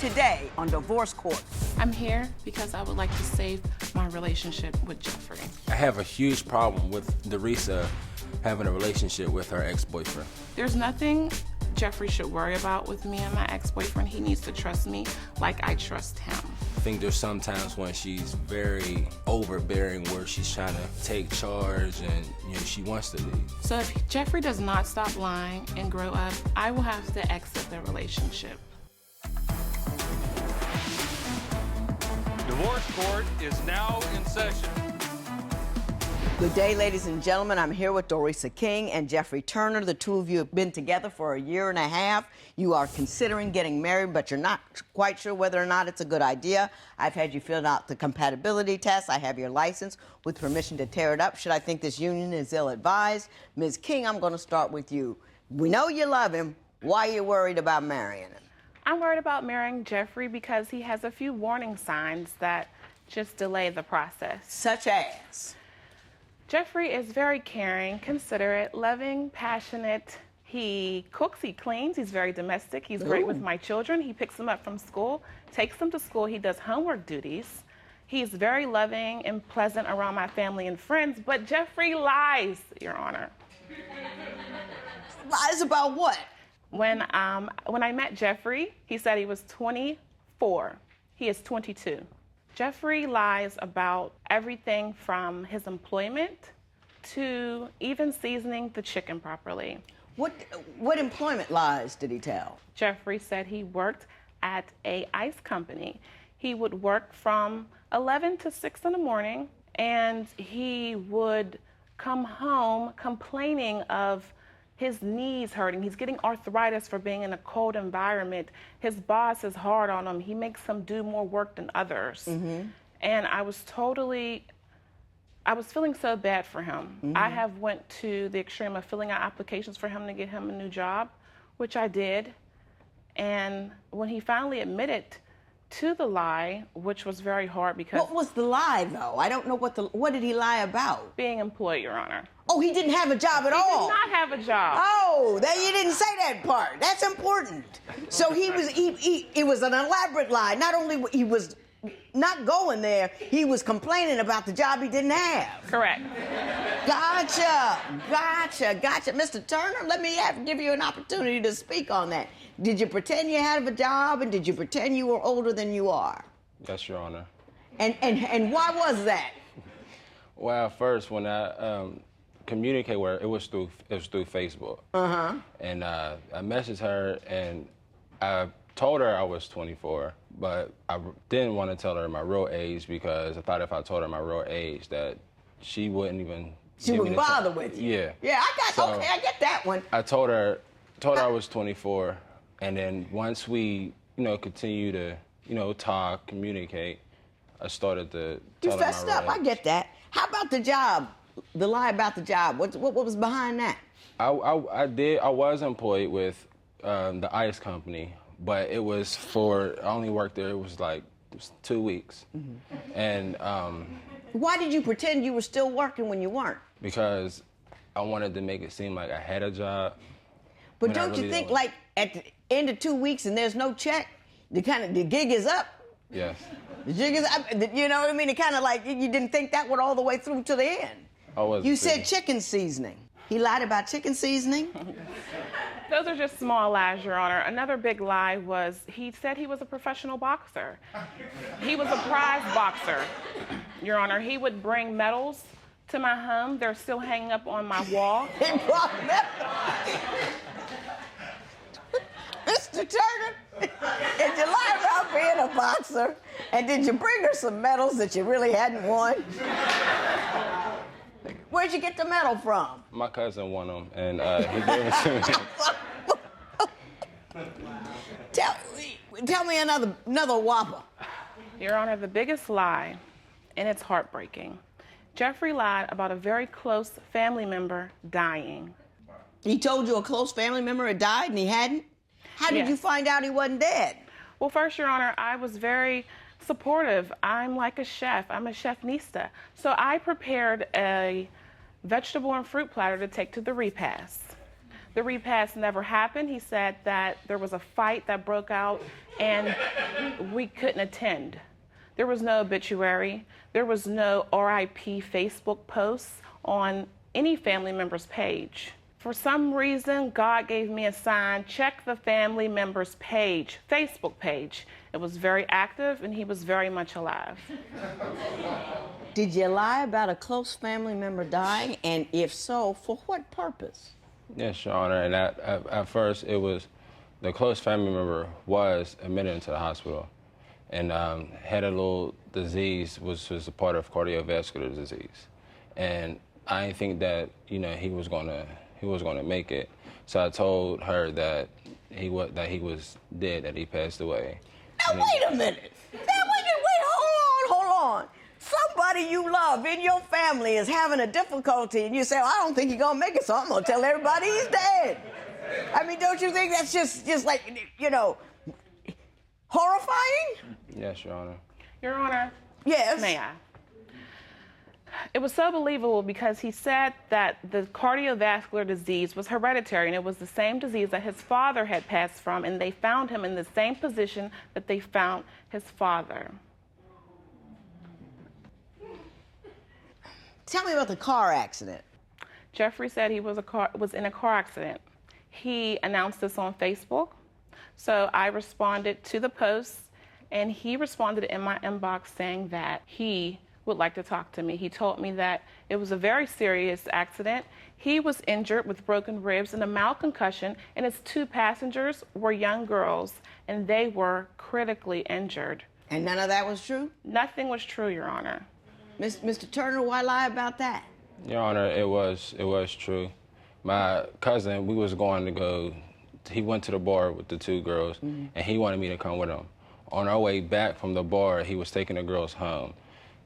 today on Divorce Court. I'm here because I would like to save my relationship with Jeffrey. I have a huge problem with Dorisa having a relationship with her ex-boyfriend. There's nothing Jeffrey should worry about with me and my ex-boyfriend. He needs to trust me like I trust him. I think there's some times when she's very overbearing where she's trying to take charge and she wants to leave. So if Jeffrey does not stop lying and grow up, I will have to exit the relationship. Divorce Court is now in session. Good day, ladies and gentlemen. I'm here with Dorisa King and Jeffrey Turner. The two of you have been together for a year and a half. You are considering getting married, but you're not quite sure whether or not it's a good idea. I've had you fill out the compatibility test. I have your license with permission to tear it up should I think this union is ill-advised. Ms. King, I'm going to start with you. We know you love him. Why are you worried about marrying him? I'm worried about marrying Jeffrey because he has a few warning signs that just delay the process. Such as? Jeffrey is very caring, considerate, loving, passionate. He cooks, he cleans, he's very domestic. He's great with my children. He picks them up from school, takes them to school. He does homework duties. He's very loving and pleasant around my family and friends, but Jeffrey lies, Your Honor. Lies about what? When I met Jeffrey, he said he was 24. He is 22. Jeffrey lies about everything from his employment to even seasoning the chicken properly. What employment lies did he tell? Jeffrey said he worked at a ice company. He would work from 11 to 6 in the morning, and he would come home complaining of his knees hurting. He's getting arthritis for being in a cold environment. His boss is hard on him. He makes him do more work than others. And I was feeling so bad for him. I have went to the extreme of filling out applications for him to get him a new job, which I did. And when he finally admitted to the lie, which was very hard because... What was the lie, though? I don't know what did he lie about? Being employed, Your Honor. Oh, he didn't have a job at all? He did not have a job. Oh, you didn't say that part. That's important. So it was an elaborate lie. Not only he was not going there, he was complaining about the job he didn't have. Correct. Gotcha. Mr. Turner, let me give you an opportunity to speak on that. Did you pretend you had a job, and did you pretend you were older than you are? Yes, Your Honor. And why was that? Well, first, when I communicate with her, it was through Facebook. And I messaged her, and I told her I was 24, but I didn't want to tell her my real age because I thought if I told her my real age that she wouldn't even... She wouldn't bother with you. Yeah. Yeah, okay, I get that one. I told her I was 24, and then once we, continue to, talk, communicate, I started to tell her my real age. You fessed up, I get that. How about the job? The lie about the job, what was behind that? I was employed with the ice company, but it was I only worked there, it was 2 weeks. And why did you pretend you were still working when you weren't? Because I wanted to make it seem like I had a job. But don't you think at the end of 2 weeks and there's no check, the gig is up? Yes. The gig is up, you know what I mean? It kind of you didn't think that would all the way through to the end. You said chicken seasoning. He lied about chicken seasoning? Those are just small lies, Your Honor. Another big lie was he said he was a professional boxer. He was a prize boxer, Your Honor. He would bring medals to my home. They're still hanging up on my wall. He brought medals. Mr. Turner, did you lie about being a boxer? And did you bring her some medals that you really hadn't won? Where'd you get the medal from? My cousin won them, and he gave it to me. Tell me another whopper. Your Honor, the biggest lie, and it's heartbreaking. Jeffrey lied about a very close family member dying. He told you a close family member had died and he hadn't? How did you find out he wasn't dead? Well, first, Your Honor, I was very supportive. I'm like a chef. I'm a chef-nista. So I prepared a vegetable and fruit platter to take to the repast. The repast never happened. He said that there was a fight that broke out and we couldn't attend. There was no obituary. There was no RIP Facebook posts on any family member's page. For some reason, God gave me a sign, check the family member's page, Facebook page. It was very active and he was very much alive. Did you lie about a close family member dying? And if so, for what purpose? Yes, Your Honor. And at first, it was the close family member was admitted into the hospital and had a little disease, which was a part of cardiovascular disease. And I didn't think that, you know, he was gonna make it. So I told her that he was dead, that he passed away. Now wait a minute. Hold on. Somebody you love in your family is having a difficulty, and you say, I don't think he's gonna make it, so I'm gonna tell everybody he's dead. I mean, don't you think that's just like, you know, horrifying? Yes, Your Honor. Your Honor. Yes. May I? It was so believable because he said that the cardiovascular disease was hereditary and it was the same disease that his father had passed from, and they found him in the same position that they found his father. Tell me about the car accident. Jeffrey said he was in a car accident. He announced this on Facebook, so I responded to the post, and he responded in my inbox saying that he would like to talk to me. He told me that it was a very serious accident. He was injured with broken ribs and a mild concussion, and his two passengers were young girls, and they were critically injured. And none of that was true? Nothing was true, Your Honor. Mr. Turner, why lie about that? Your Honor, it was true. My cousin, we was going to go, he went to the bar with the two girls, and he wanted me to come with him. On our way back from the bar, he was taking the girls home.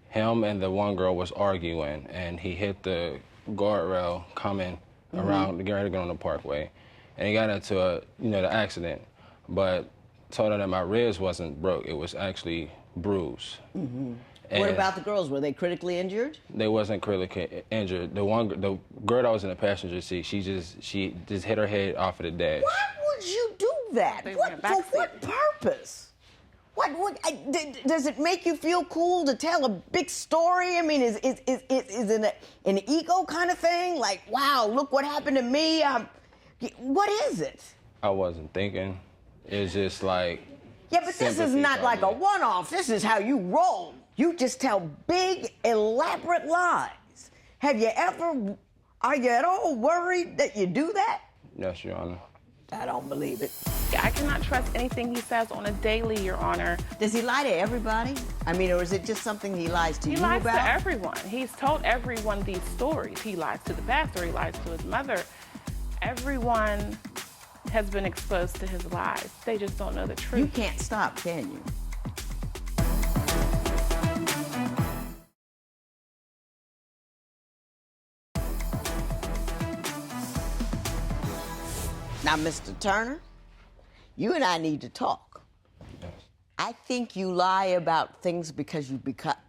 Him and the one girl was arguing, and he hit the guardrail coming around, getting ready to get on the parkway. And he got into the accident. But told her that my ribs wasn't broke, it was actually bruised. What about the girls? Were they critically injured? They wasn't critically injured. The girl that was in the passenger seat, she just hit her head off of the dash. Why would you do that? They were in For backseat. what purpose? Does it make you feel cool to tell a big story? I mean, is it an ego kind of thing? Like, wow, look what happened to me. What is it? I wasn't thinking. It's just like. Yeah, but this is not like a one-off. This is how you roll. You just tell big, elaborate lies. Are you at all worried that you do that? Yes, Your Honor. I don't believe it. I cannot trust anything he says on a daily, Your Honor. Does he lie to everybody? I mean, or is it just something he lies to you about? He lies to everyone. He's told everyone these stories. He lies to the pastor, he lies to his mother. Everyone has been exposed to his lies. They just don't know the truth. You can't stop, can you? Now, Mr. Turner, you and I need to talk. Yes. I think you lie about things because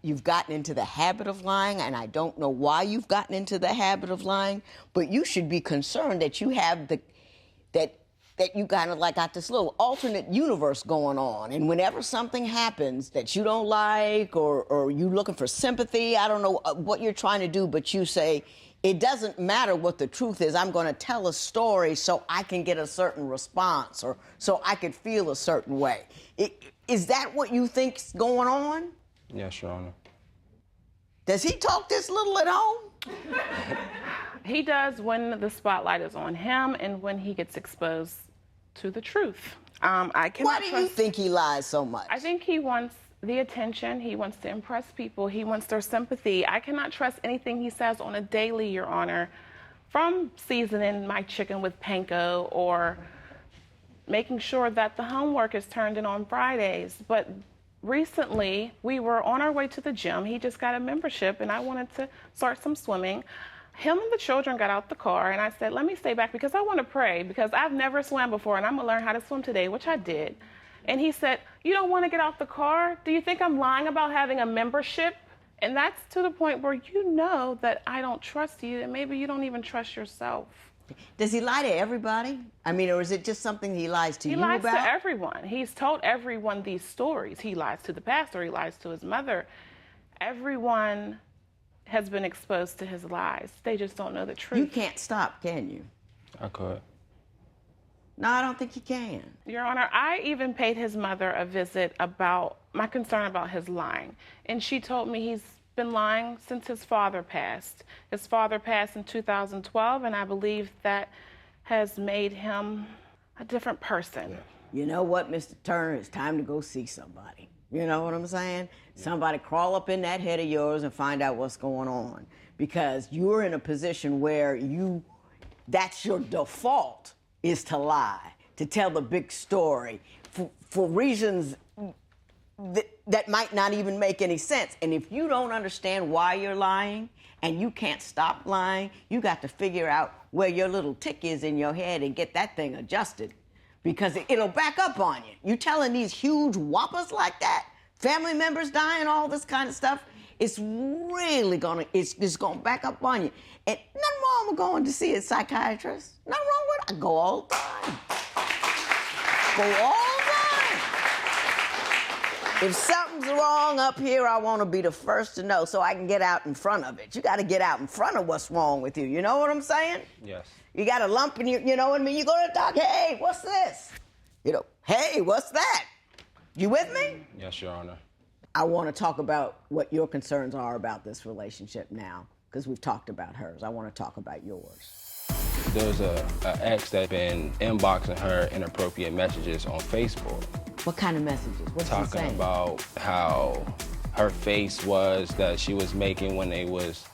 you've gotten into the habit of lying, and I don't know why you've gotten into the habit of lying, but you should be concerned that you have that you kind of like got this little alternate universe going on, and whenever something happens that you don't like or you looking for sympathy, I don't know what you're trying to do, but you say, it doesn't matter what the truth is. I'm going to tell a story so I can get a certain response or so I could feel a certain way. Is that what you think's going on? Yes, Your Honor. Does he talk this little at home? He does when the spotlight is on him and when he gets exposed to the truth. I cannot Why do you think he lies so much? I think he wants the attention. He wants to impress people. He wants their sympathy. I cannot trust anything he says on a daily, Your Honor, from seasoning my chicken with panko or making sure that the homework is turned in on Fridays. But recently, we were on our way to the gym. He just got a membership, and I wanted to start some swimming. Him and the children got out the car, and I said, let me stay back because I want to pray because I've never swam before, and I'm going to learn how to swim today, which I did. And he said, you don't want to get out the car? Do you think I'm lying about having a membership? And that's to the point where you know that I don't trust you, and maybe you don't even trust yourself. Does he lie to everybody? I mean, or is it just something he lies to you about? He lies to everyone. He's told everyone these stories. He lies to the pastor. He lies to his mother. Everyone has been exposed to his lies. They just don't know the truth. You can't stop, can you? I could. No, I don't think you can. Your Honor, I even paid his mother a visit about my concern about his lying. And she told me he's been lying since his father passed. His father passed in 2012, and I believe that has made him a different person. You know what, Mr. Turner? It's time to go see somebody. You know what I'm saying? Somebody crawl up in that head of yours and find out what's going on. Because you're in a position where that's your default, is to lie, to tell the big story for reasons that might not even make any sense. And if you don't understand why you're lying and you can't stop lying, you got to figure out where your little tick is in your head and get that thing adjusted, because it'll back up on you. You telling these huge whoppers like that, family members dying, all this kind of stuff, it's really it's gonna back up on you. And nothing wrong with going to see a psychiatrist. Nothing wrong with it. I go all the time. Go all the time. If something's wrong up here, I want to be the first to know so I can get out in front of it. You got to get out in front of what's wrong with you. You know what I'm saying? Yes. You got a lump in you know what I mean? You go to the doctor, hey, what's this? You know, hey, what's that? You with me? Yes, Your Honor. I want to talk about what your concerns are about this relationship now, because we've talked about hers. I want to talk about yours. There's a ex that's been inboxing her inappropriate messages on Facebook. What kind of messages? What's he saying? Talking about how her face was that she was making when they was,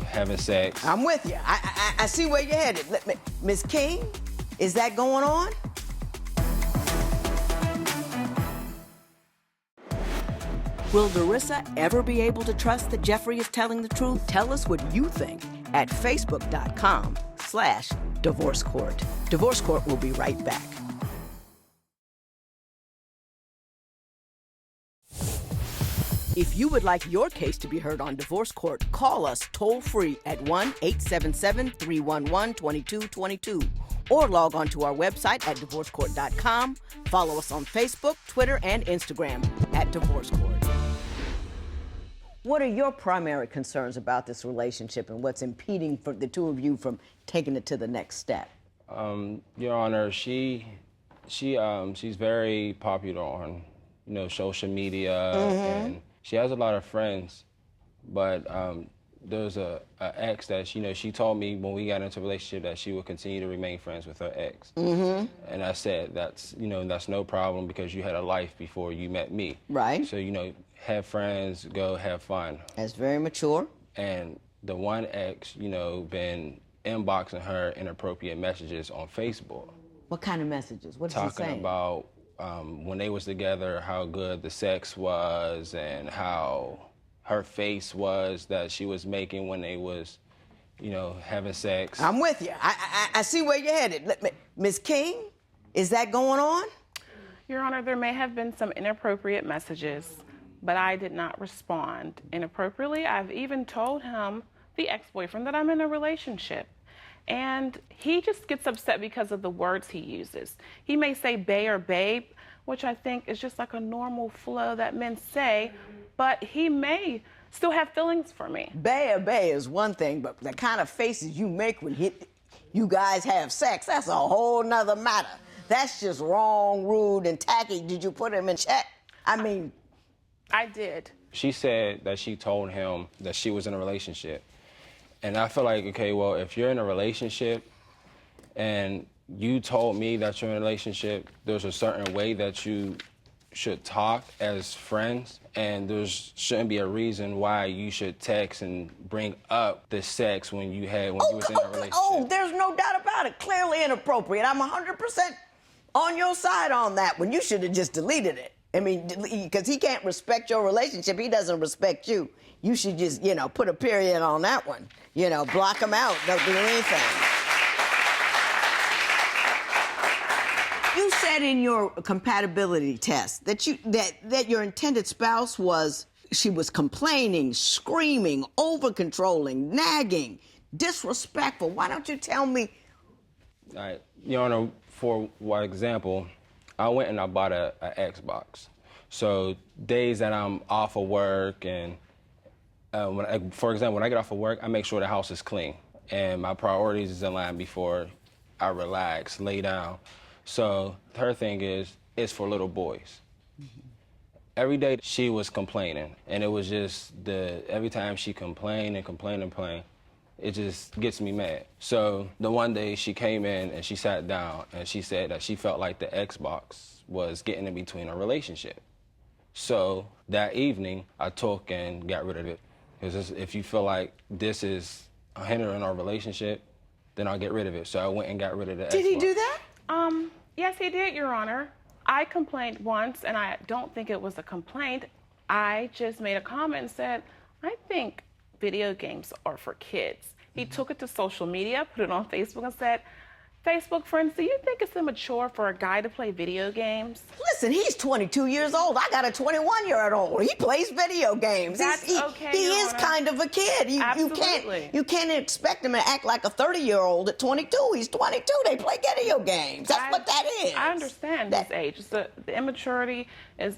having sex. I'm with you. I see where you're headed. Miss King, is that going on? Will Dorisa ever be able to trust that Jeffrey is telling the truth? Tell us what you think at facebook.com/Divorce Court. Divorce Court will be right back. If you would like your case to be heard on Divorce Court, call us toll-free at 1-877-311-2222 or log on to our website at divorcecourt.com. Follow us on Facebook, Twitter, and Instagram at Divorce Court. What are your primary concerns about this relationship and what's impeding for the two of you from taking it to the next step? Your Honor, she's very popular on, social media, and she has a lot of friends, but there's a ex that she told me when we got into a relationship that she would continue to remain friends with her ex. And I said that's no problem because you had a life before you met me. Right. So have friends, go have fun. That's very mature. And the one ex, been inboxing her inappropriate messages on Facebook. What kind of messages? What is he saying? Talking about when they was together, how good the sex was and how her face was that she was making when they was, having sex. I'm with you. I see where you're headed. Ms. King, is that going on? Your Honor, there may have been some inappropriate messages, but I did not respond inappropriately. I've even told him, the ex-boyfriend, that I'm in a relationship. And he just gets upset because of the words he uses. He may say bae or babe, which I think is just like a normal flow that men say, but he may still have feelings for me. Bae or bae is one thing, but the kind of faces you make when you guys have sex, that's a whole nother matter. That's just wrong, rude, and tacky. Did you put him in check? I did. She said that she told him that she was in a relationship. And I feel like, okay, well, if you're in a relationship and you told me that you're in a relationship, there's a certain way that you should talk as friends, and shouldn't be a reason why you should text and bring up the sex when you was in a relationship. Oh, there's no doubt about it. Clearly inappropriate. I'm 100% on your side on that one. You should have just deleted it. Because he can't respect your relationship. He doesn't respect you. You should just, put a period on that one. Block him out. Don't do anything. You said in your compatibility test that your intended spouse was complaining, screaming, over-controlling, nagging. disrespectful. Why don't you tell me? All right, Your Honor, for example, I went and I bought a Xbox. So days that I'm off of work and for example, when I get off of work, I make sure the house is clean and my priorities is in line before I relax, lay down. So her thing is, it's for little boys. Every day she was complaining, and it was just every time she complained, it just gets me mad. So the one day she came in and she sat down and she said that she felt like the Xbox was getting in between our relationship. So that evening, I took and got rid of it. Because if you feel like this is hindering our relationship, then I'll get rid of it. So I went and got rid of the Xbox. Did he do that? Yes, he did, Your Honor. I complained once, and I don't think it was a complaint. I just made a comment and said, I think video games are for kids. He took it to social media, put it on Facebook, and said, Facebook friends, do you think it's immature for a guy to play video games? Listen, he's 22 years old. I got a 21-year-old. He plays video games. That's okay, He Your is Honor. kind of a kid. Absolutely. You can't expect him to act like a 30-year-old at 22. He's 22. They play video games. That's what that is. I understand his age. The immaturity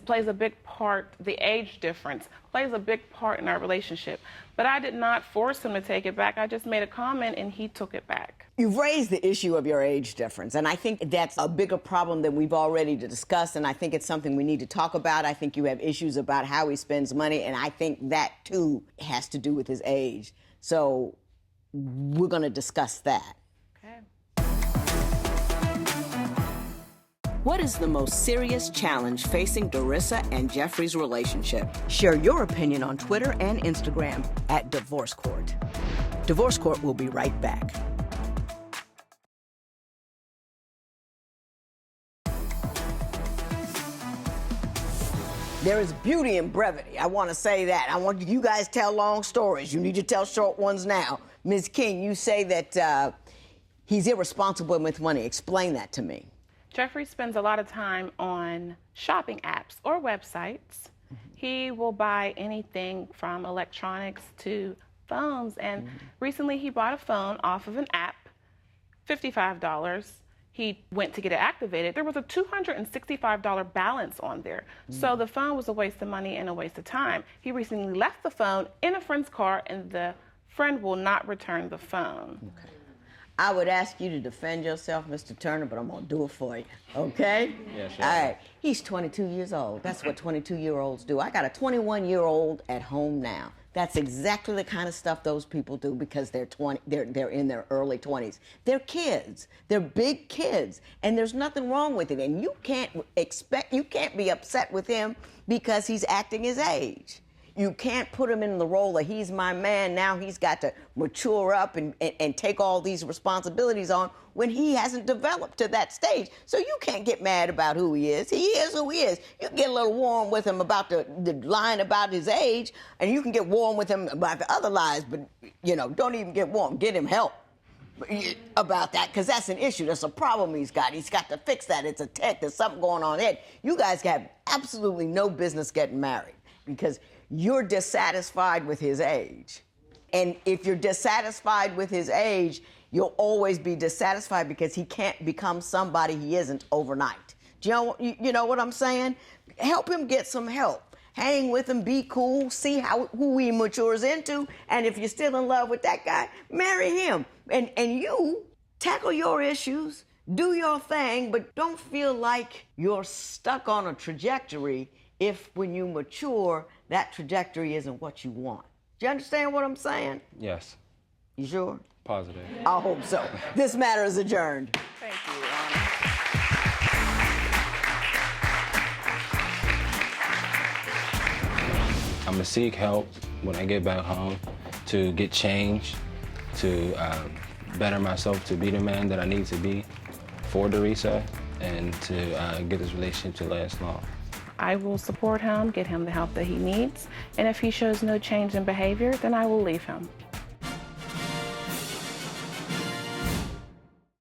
plays a big part. The age difference plays a big part in our relationship. But I did not force him to take it back. I just made a comment, and he took it back. You've raised the issue of your age difference, and I think that's a bigger problem than we've already discussed, and I think it's something we need to talk about. I think you have issues about how he spends money, and I think that, too, has to do with his age. So we're going to discuss that. Okay. What is the most serious challenge facing Dorisa and Jeffrey's relationship? Share your opinion on Twitter and Instagram at Divorce Court. Divorce Court will be right back. There is beauty in brevity. I want to say that. I want you guys to tell long stories. You need to tell short ones now. Ms. King, you say that he's irresponsible with money. Explain that to me. Jeffrey spends a lot of time on shopping apps or websites. He will buy anything from electronics to phones. And recently he bought a phone off of an app, $55. He went to get it activated. There was a $265 balance on there. So the phone was a waste of money and a waste of time. He recently left the phone in a friend's car, and the friend will not return the phone. Okay. I would ask you to defend yourself, Mr. Turner, but I'm going to do it for you, okay? Yeah, sure. All right. He's 22 years old. That's what 22-year-olds do. I got a 21-year-old at home now. That's exactly the kind of stuff those people do because they're in their early 20s. They're kids. They're big kids, and there's nothing wrong with it. And you can't be upset with him because he's acting his age. You can't put him in the role of he's my man, now he's got to mature up and take all these responsibilities on when he hasn't developed to that stage. So you can't get mad about who he is. He is who he is. You can get a little warm with him about the line about his age, and you can get warm with him about the other lies, but, don't even get warm. Get him help about that, because that's an issue. That's a problem he's got. He's got to fix that. It's a tech. There's something going on there. You guys have absolutely no business getting married because you're dissatisfied with his age. And if you're dissatisfied with his age, you'll always be dissatisfied because he can't become somebody he isn't overnight. Do you know what I'm saying? Help him get some help. Hang with him, be cool, see who he matures into, and if you're still in love with that guy, marry him. And you tackle your issues, do your thing, but don't feel like you're stuck on a trajectory if when you mature, that trajectory isn't what you want. Do you understand what I'm saying? Yes. You sure? Positive. I hope so. This matter is adjourned. Thank you, Your Honor. I'm going to seek help when I get back home to get changed, to better myself, to be the man that I need to be for Dorisa, and to get this relationship to last long. I will support him, get him the help that he needs, and if he shows no change in behavior, then I will leave him.